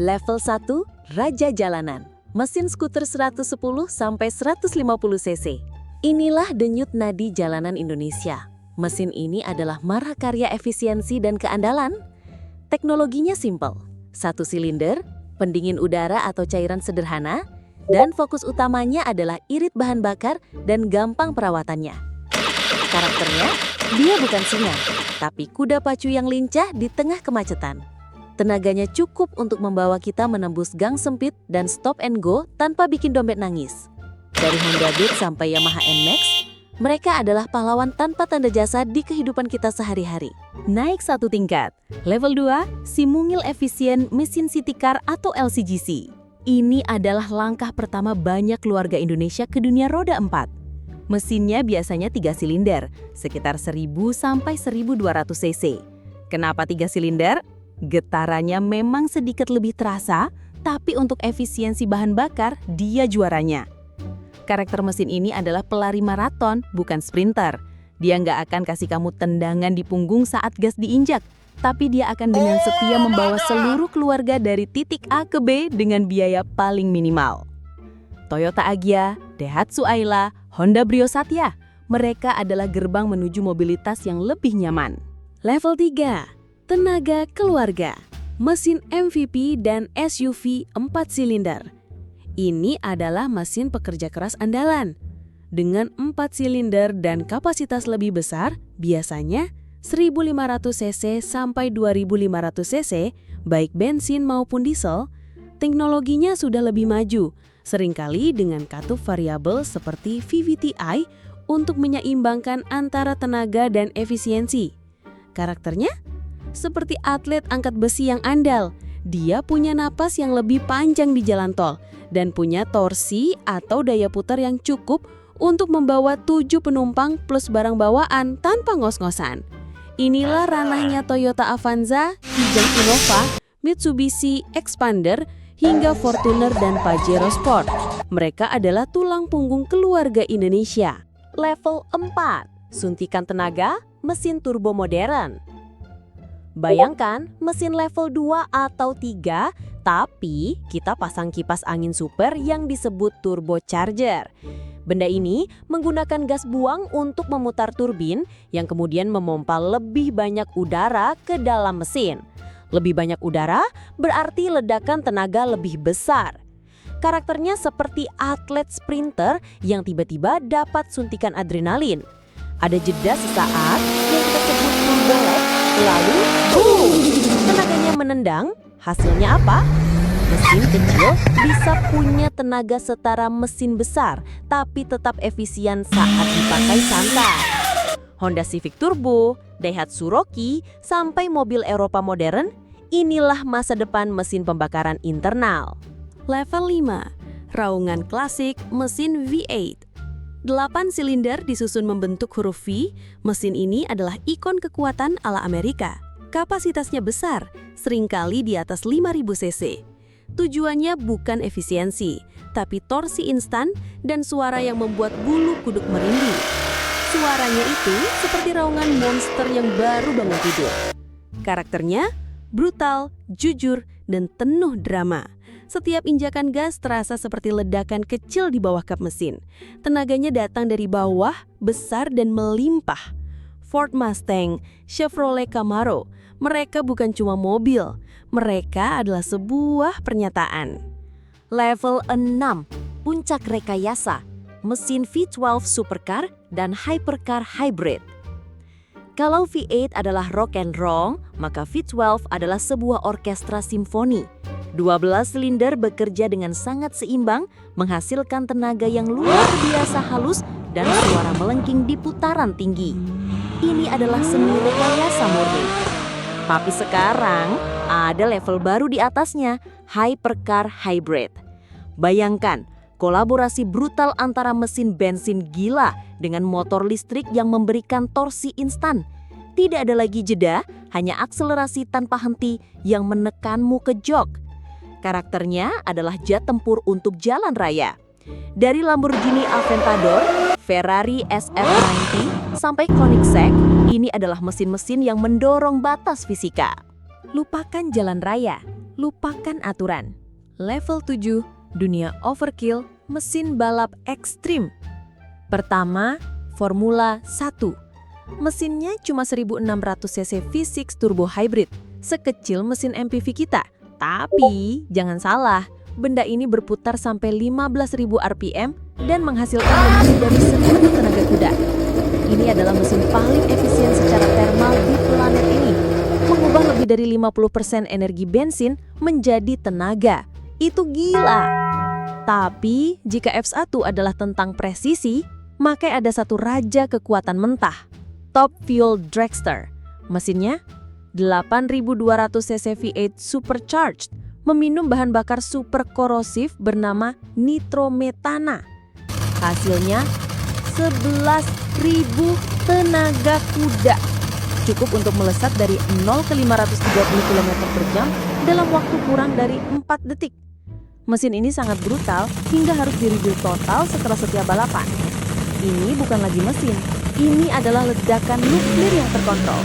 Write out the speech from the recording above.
Level 1, Raja Jalanan. Mesin skuter 110-150 cc. Inilah denyut nadi jalanan Indonesia. Mesin ini adalah mahakarya efisiensi dan keandalan. Teknologinya simpel. 1 silinder, pendingin udara atau cairan sederhana, dan fokus utamanya adalah irit bahan bakar dan gampang perawatannya. Karakternya, dia bukan singa, tapi kuda pacu yang lincah di tengah kemacetan. Tenaganya cukup untuk membawa kita menembus gang sempit dan stop and go tanpa bikin dompet nangis. Dari Honda Beat sampai Yamaha NMAX, mereka adalah pahlawan tanpa tanda jasa di kehidupan kita sehari-hari. Naik 1 tingkat. Level 2, si mungil efisien mesin city car atau LCGC. Ini adalah langkah pertama banyak keluarga Indonesia ke dunia roda 4. Mesinnya biasanya 3 silinder, sekitar 1000-1200 cc. Kenapa 3 silinder? Getarannya memang sedikit lebih terasa, tapi untuk efisiensi bahan bakar, dia juaranya. Karakter mesin ini adalah pelari maraton, bukan sprinter. Dia nggak akan kasih kamu tendangan di punggung saat gas diinjak, tapi dia akan dengan setia membawa seluruh keluarga dari titik A ke B dengan biaya paling minimal. Toyota Agya, Daihatsu Ayla, Honda Brio Satya, mereka adalah gerbang menuju mobilitas yang lebih nyaman. Level 3, tenaga keluarga, mesin MVP dan SUV 4 silinder. Ini adalah mesin pekerja keras andalan. Dengan 4 silinder dan kapasitas lebih besar, biasanya 1500 cc sampai 2500 cc, baik bensin maupun diesel, teknologinya sudah lebih maju, seringkali dengan katup variabel seperti VVT-i untuk menyeimbangkan antara tenaga dan efisiensi. Karakternya? Seperti atlet angkat besi yang andal, dia punya napas yang lebih panjang di jalan tol dan punya torsi atau daya putar yang cukup untuk membawa 7 penumpang plus barang bawaan tanpa ngos-ngosan. Inilah ranahnya Toyota Avanza, Kijang Innova, Mitsubishi Expander, hingga Fortuner dan Pajero Sport. Mereka adalah tulang punggung keluarga Indonesia. Level 4, suntikan tenaga, mesin turbo modern. Bayangkan mesin level 2 atau 3, tapi kita pasang kipas angin super yang disebut turbocharger. Benda ini menggunakan gas buang untuk memutar turbin yang kemudian memompa lebih banyak udara ke dalam mesin. Lebih banyak udara berarti ledakan tenaga lebih besar. Karakternya seperti atlet sprinter yang tiba-tiba dapat suntikan adrenalin. Ada jeda sesaat yang kita sebut turbo lag, lalu boom! Tenaganya menendang, hasilnya apa? Mesin kecil bisa punya tenaga setara mesin besar, tapi tetap efisien saat dipakai santai. Honda Civic Turbo, Daihatsu Rocky, sampai mobil Eropa modern, inilah masa depan mesin pembakaran internal. Level 5, raungan klasik mesin V8. 8 silinder disusun membentuk huruf V, mesin ini adalah ikon kekuatan ala Amerika. Kapasitasnya besar, seringkali di atas 5000 cc. Tujuannya bukan efisiensi, tapi torsi instan dan suara yang membuat bulu kuduk merinding. Suaranya itu seperti raungan monster yang baru bangun tidur. Karakternya brutal, jujur, dan penuh drama. Setiap injakan gas terasa seperti ledakan kecil di bawah kap mesin. Tenaganya datang dari bawah, besar dan melimpah. Ford Mustang, Chevrolet Camaro, mereka bukan cuma mobil, mereka adalah sebuah pernyataan. Level 6, puncak rekayasa, mesin V12 supercar dan hypercar hybrid. Kalau V8 adalah rock and roll, maka V12 adalah sebuah orkestra simfoni. 12 silinder bekerja dengan sangat seimbang, menghasilkan tenaga yang luar biasa halus dan suara melengking di putaran tinggi. Ini adalah seni rekayasa murni. Tapi sekarang ada level baru di atasnya, hypercar hybrid. Bayangkan, kolaborasi brutal antara mesin bensin gila dengan motor listrik yang memberikan torsi instan. Tidak ada lagi jeda, hanya akselerasi tanpa henti yang menekanmu ke jok. Karakternya adalah jet tempur untuk jalan raya. Dari Lamborghini Aventador, Ferrari SF90, sampai Koenigsegg, ini adalah mesin-mesin yang mendorong batas fisika. Lupakan jalan raya. lupakan aturan. Level 7, dunia overkill, mesin balap ekstrim. Pertama, Formula 1. Mesinnya cuma 1600 cc V6 turbo hybrid, sekecil mesin MPV kita. Tapi, jangan salah, benda ini berputar sampai 15.000 RPM dan menghasilkan lebih dari 1000 tenaga kuda. Ini adalah mesin paling efisien secara thermal di planet ini, mengubah lebih dari 50% energi bensin menjadi tenaga. Itu gila. Tapi, jika F1 adalah tentang presisi, maka ada satu raja kekuatan mentah, Top Fuel Dragster. Mesinnya 8.200 cc V8 supercharged, meminum bahan bakar super korosif bernama nitrometana. Hasilnya 11.000 tenaga kuda. Cukup untuk melesat dari 0 ke 530 km per jam dalam waktu kurang dari 4 detik. Mesin ini sangat brutal hingga harus di-rebuild total setelah setiap balapan. Ini bukan lagi mesin, ini adalah ledakan nuklir yang terkontrol.